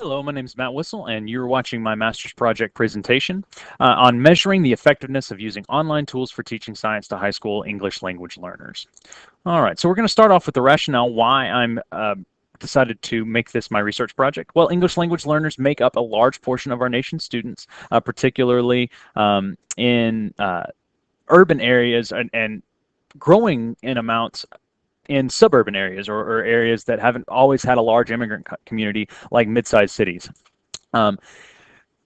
Hello, my name is Matt Whistle, and you're watching my master's project presentation on measuring the effectiveness of using online tools for teaching science to high school English language learners. All right, so we're going to start off with the rationale why I'm decided to make this my research project. Well, English language learners make up a large portion of our nation's students, particularly in urban areas and growing in amounts in suburban areas or areas that haven't always had a large immigrant community like mid-sized cities. Um,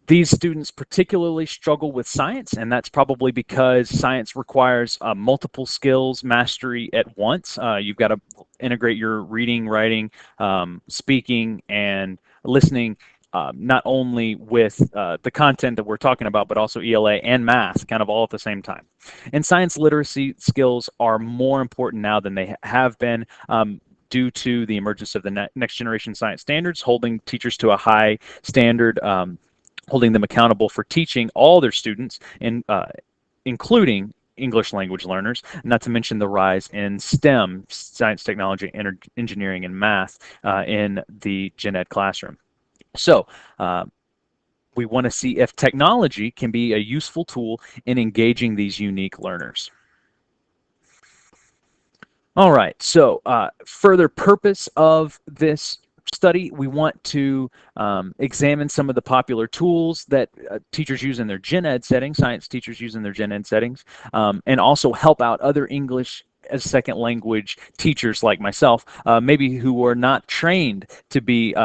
these students particularly struggle with science, and that's probably because science requires multiple skills mastery at once. You've got to integrate your reading, writing, speaking, and listening, not only with the content that we're talking about, but also ELA and math, kind of all at the same time. And science literacy skills are more important now than they have been. Due to the emergence of the next generation science standards, holding teachers to a high standard, holding them accountable for teaching all their students, including English language learners, not to mention the rise in STEM, science, technology, engineering, and math in the gen ed classroom. So we want to see if technology can be a useful tool in engaging these unique learners. All right, so further purpose of this study, we want to examine some of the popular tools that teachers use in their gen ed settings, science teachers use in their gen ed settings, and also help out other English as second language teachers like myself, maybe who are not trained to be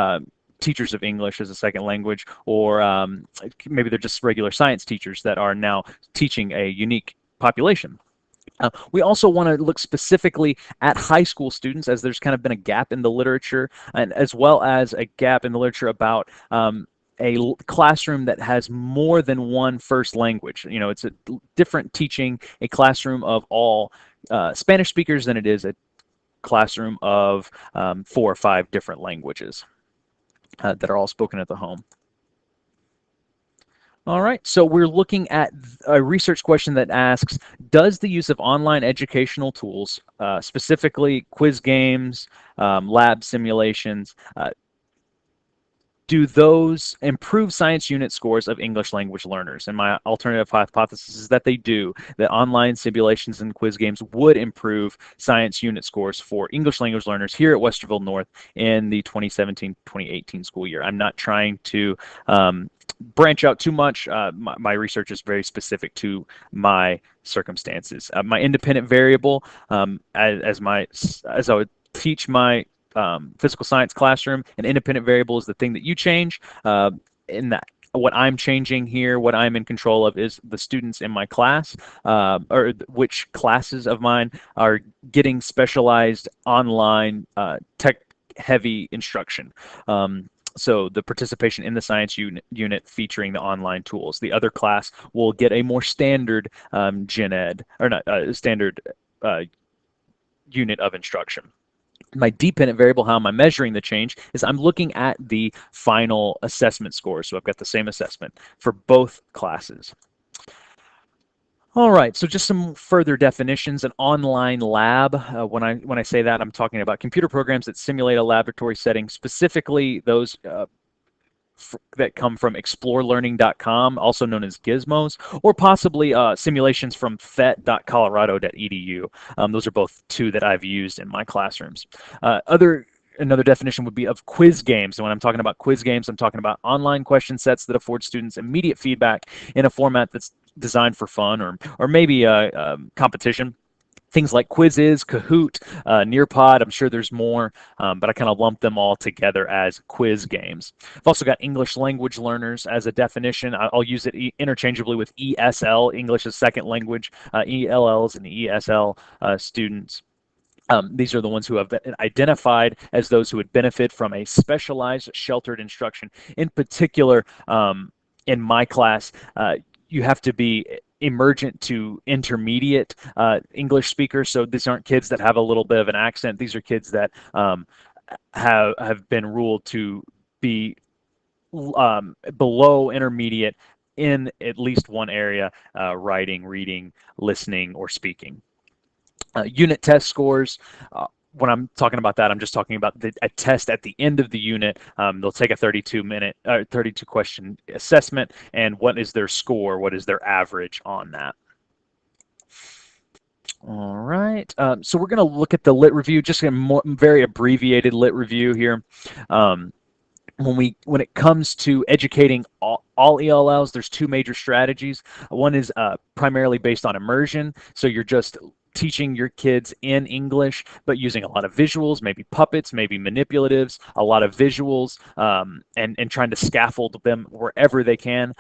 teachers of English as a second language, or maybe they're just regular science teachers that are now teaching a unique population. We also want to look specifically at high school students, as there's kind of been a gap in the literature, and as well as a gap in the literature about a classroom that has more than one first language. You know, it's a different teaching a classroom of all Spanish speakers than it is a classroom of 4 or 5 different languages that are all spoken at the home. All right, so we're looking at a research question that asks, does the use of online educational tools, specifically quiz games, lab simulations, do those improve science unit scores of English language learners? And my alternative hypothesis is that they do, that online simulations and quiz games would improve science unit scores for English language learners here at Westerville North in the 2017-2018 school year. I'm not trying to branch out too much. My research is very specific to my circumstances. My independent variable, as I would teach my physical science classroom, an independent variable is the thing that you change. In that, what I'm changing here, what I'm in control of, is the students in my class, or which classes of mine are getting specialized online tech-heavy instruction. So the participation in the science unit featuring the online tools. The other class will get a more standard gen ed, or not standard unit of instruction. My dependent variable, how am I measuring the change, is I'm looking at the final assessment score. So I've got the same assessment for both classes. All right, so just some further definitions. An online lab, when I say that, I'm talking about computer programs that simulate a laboratory setting, specifically those that come from explorelearning.com, also known as Gizmos, or possibly simulations from phet.colorado.edu. Those are both 2 that I've used in my classrooms. Another definition would be of quiz games. And when I'm talking about quiz games, I'm talking about online question sets that afford students immediate feedback in a format that's designed for fun, or maybe competition. Things like Quizizz, Kahoot, Nearpod. I'm sure there's more, but I kind of lump them all together as quiz games. I've also got English language learners as a definition. I'll use it interchangeably with ESL, English as second language, ELLs and ESL students. These are the ones who have been identified as those who would benefit from a specialized sheltered instruction. In particular, in my class, you have to be emergent to intermediate English speakers. So these aren't kids that have a little bit of an accent. These are kids that have been ruled to be below intermediate in at least one area, writing, reading, listening, or speaking. Unit test scores when I'm talking about that, I'm just talking about a test at the end of the unit. They'll take a 32 question assessment, and what is their score? What is their average on that? All right. So we're going to look at the lit review, just a very abbreviated lit review here. When it comes to educating all ELLs, there's two major strategies. One is primarily based on immersion, so you're just teaching your kids in English, but using a lot of visuals, maybe puppets, maybe manipulatives, a lot of visuals, and trying to scaffold them wherever they can.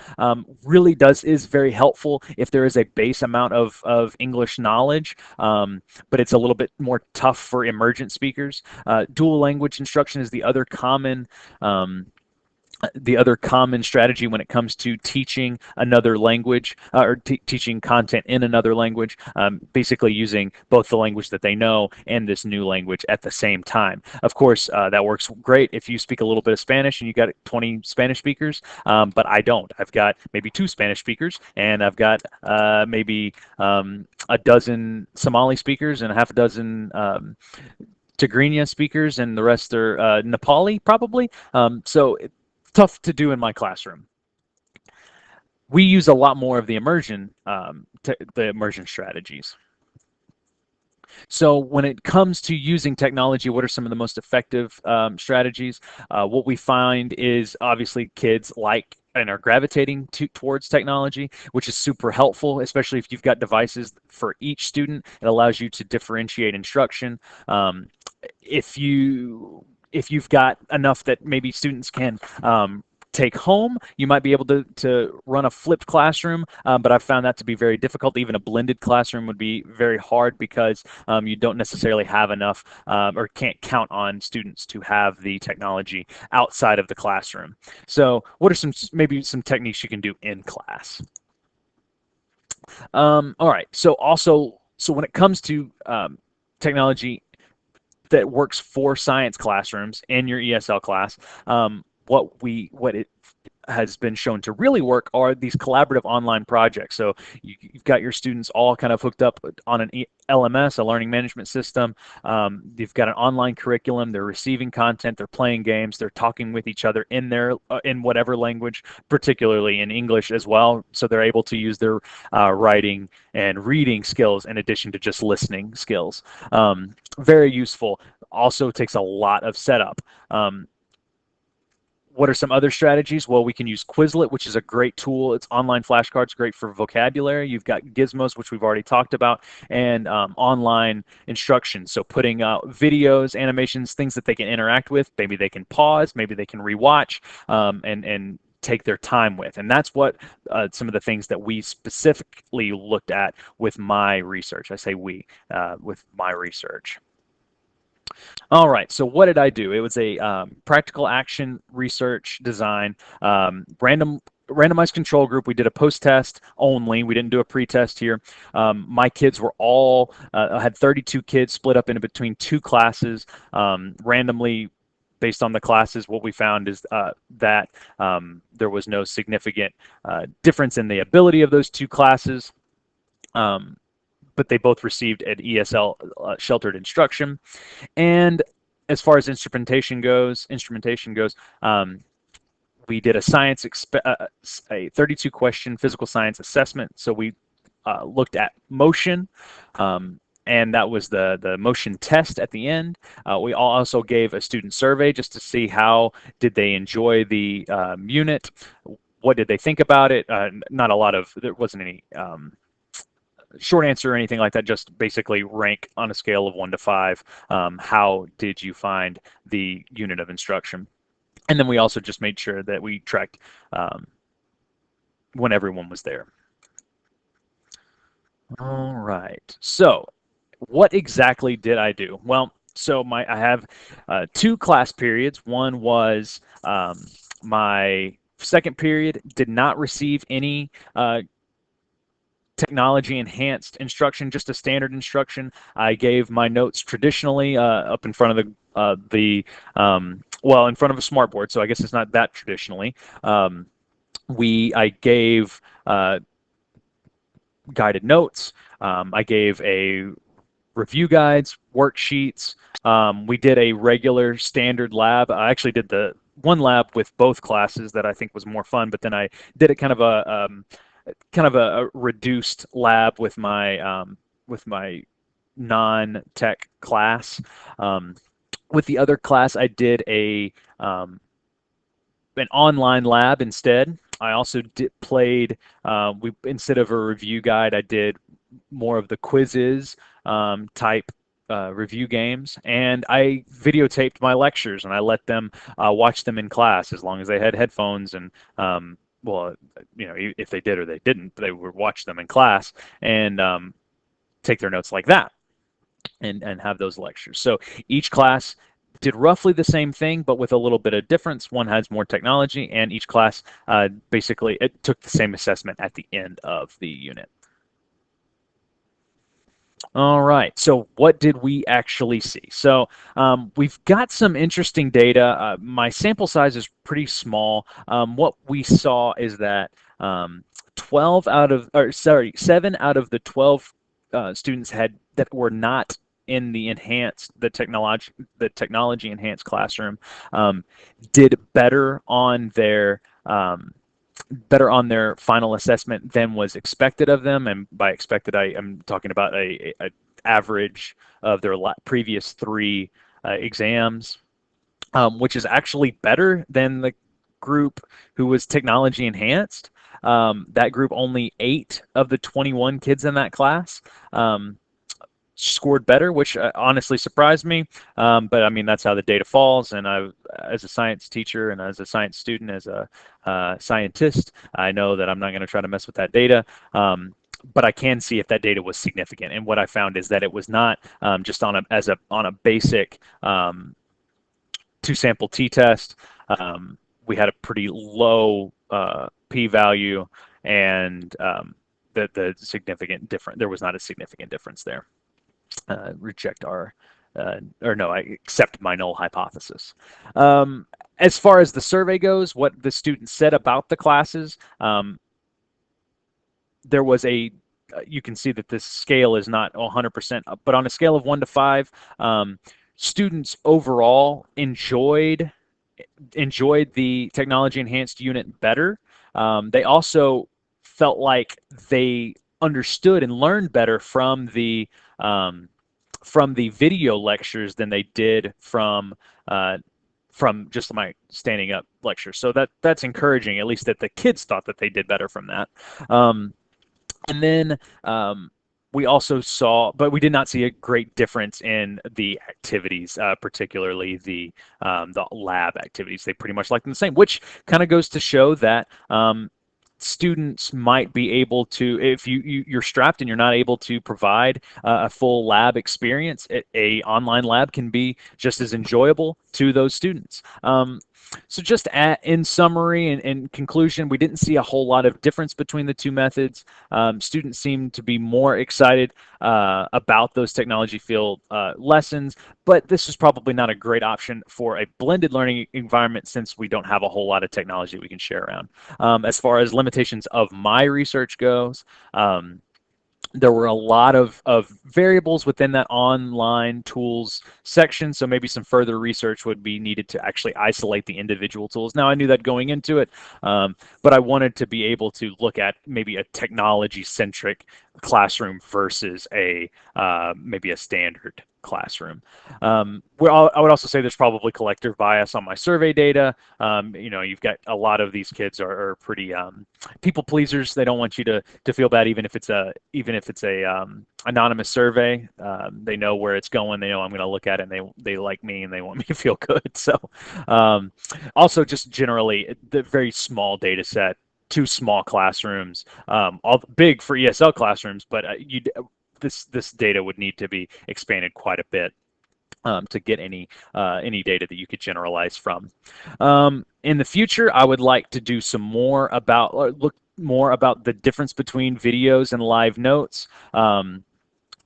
Really is very helpful if there is a base amount of English knowledge, but it's a little bit more tough for emergent speakers. Dual language instruction is the other common strategy when it comes to teaching another language or teaching content in another language, basically using both the language that they know and this new language at the same time. Of course, that works great if you speak a little bit of Spanish and you got 20 Spanish speakers, but I don't. I've got maybe 2 Spanish speakers, and I've got maybe a dozen Somali speakers and a half a dozen Tigrinya speakers, and the rest are Nepali, probably. So tough to do in my classroom. We use a lot more of the immersion strategies. So when it comes to using technology, what are some of the most effective strategies? What we find is obviously kids like and are gravitating towards technology, which is super helpful, especially if you've got devices for each student. It allows you to differentiate instruction. If you've got enough that maybe students can take home, you might be able to run a flipped classroom, but I've found that to be very difficult. Even a blended classroom would be very hard because you don't necessarily have enough or can't count on students to have the technology outside of the classroom. So what are maybe some techniques you can do in class? All right, so when it comes to technology that works for science classrooms in your ESL class, what it has been shown to really work are these collaborative online projects. So you've got your students all kind of hooked up on an LMS, a learning management system. You've got an online curriculum. They're receiving content. They're playing games. They're talking with each other in whatever language, particularly in English as well. So they're able to use their writing and reading skills in addition to just listening skills. Very useful. Also takes a lot of setup. What are some other strategies? Well, we can use Quizlet, which is a great tool. It's online flashcards, great for vocabulary. You've got Gizmos, which we've already talked about, and online instructions. So putting out videos, animations, things that they can interact with. Maybe they can pause, maybe they can rewatch, and take their time with. And that's what some of the things that we specifically looked at with my research. I say we, with my research. All right, so what did I do? It was a practical action research design, randomized control group. We did a post-test only. We didn't do a pre-test here. My kids were all, I had 32 kids split up into between 2 classes, randomly based on the classes. What we found is that there was no significant difference in the ability of those 2 classes. But they both received an ESL sheltered instruction. And as far as instrumentation goes, we did a 32 question physical science assessment. So we looked at motion, and that was the motion test at the end. We also gave a student survey just to see how did they enjoy the unit, what did they think about it. There wasn't any short answer or anything like that, just basically rank on a scale of 1 to 5. How did you find the unit of instruction? And then we also just made sure that we tracked when everyone was there. All right, so what exactly did I do? Well, so I have 2 class periods. One was my second period did not receive any technology enhanced instruction, just a standard instruction. I gave my notes traditionally up in front of in front of a smartboard, so I guess it's not that traditionally. I gave guided notes. I gave a review guides, worksheets. We did a regular standard lab. I actually did the one lab with both classes that I think was more fun, but then I did it kind of a reduced lab with my non-tech class. With the other class, I did an online lab instead. I also played, we instead of a review guide, I did more of the quizzes type review games, and I videotaped my lectures and I let them watch them in class as long as they had headphones and well, if they did or they didn't, they would watch them in class and take their notes like that and have those lectures. So each class did roughly the same thing, but with a little bit of difference. One has more technology, and each class basically it took the same assessment at the end of the unit. All right, so what did we actually see? So we've got some interesting data. My sample size is pretty small. What we saw is that 7 out of the 12 students that were not in the technology enhanced classroom did better on their final assessment than was expected of them. And by expected, I'm talking about a average of their previous 3 exams, which is actually better than the group who was technology enhanced. That group, only 8 of the 21 kids in that class scored better, which honestly surprised me. But I mean, that's how the data falls. And as a science teacher and as a science student, as a scientist, I know that I'm not going to try to mess with that data. But I can see if that data was significant. And what I found is that it was not just on a basic 2-sample t-test. We had a pretty low p-value, and the significant difference, there was not a significant difference there. I accept my null hypothesis. As far as the survey goes, what the students said about the classes, there was you can see that this scale is not 100%, but on a scale of 1 to 5, students overall enjoyed the technology enhanced unit better. They also felt like they understood and learned better from the video lectures than they did from just my standing up lecture. So that's encouraging, at least that the kids thought that they did better from that. And then we also saw, but we did not see a great difference in the activities, particularly the lab activities. They pretty much liked them the same, which kind of goes to show that students might be able to, if you're strapped and you're not able to provide a full lab experience, a online lab can be just as enjoyable to those students. So just in summary and in conclusion, we didn't see a whole lot of difference between the 2 methods. Students seemed to be more excited about those technology field lessons, but this is probably not a great option for a blended learning environment since we don't have a whole lot of technology we can share around. As far as limitations of my research goes, there were a lot of variables within that online tools section, so maybe some further research would be needed to actually isolate the individual tools. Now, I knew that going into it, but I wanted to be able to look at maybe a technology-centric classroom versus maybe a standard classroom. I would also say there's probably collective bias on my survey data. You've got a lot of these kids are pretty people pleasers. They don't want you to feel bad, even if it's a anonymous survey. They know where it's going. They know I'm going to look at it, and they like me, and they want me to feel good. So also just generally the very small data set, 2 small classrooms, all big for ESL classrooms, but this data would need to be expanded quite a bit to get any data that you could generalize from. In the future, I would like to do some more look more about the difference between videos and live notes, and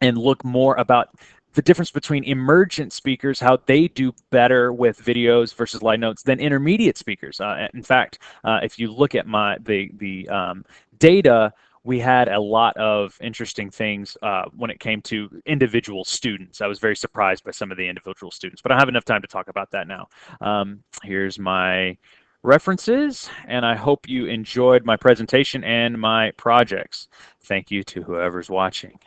look more about the difference between emergent speakers, how they do better with videos versus live notes than intermediate speakers. In fact, if you look at the data, we had a lot of interesting things when it came to individual students. I was very surprised by some of the individual students, but I don't have enough time to talk about that now. Here's my references, and I hope you enjoyed my presentation and my projects. Thank you to whoever's watching.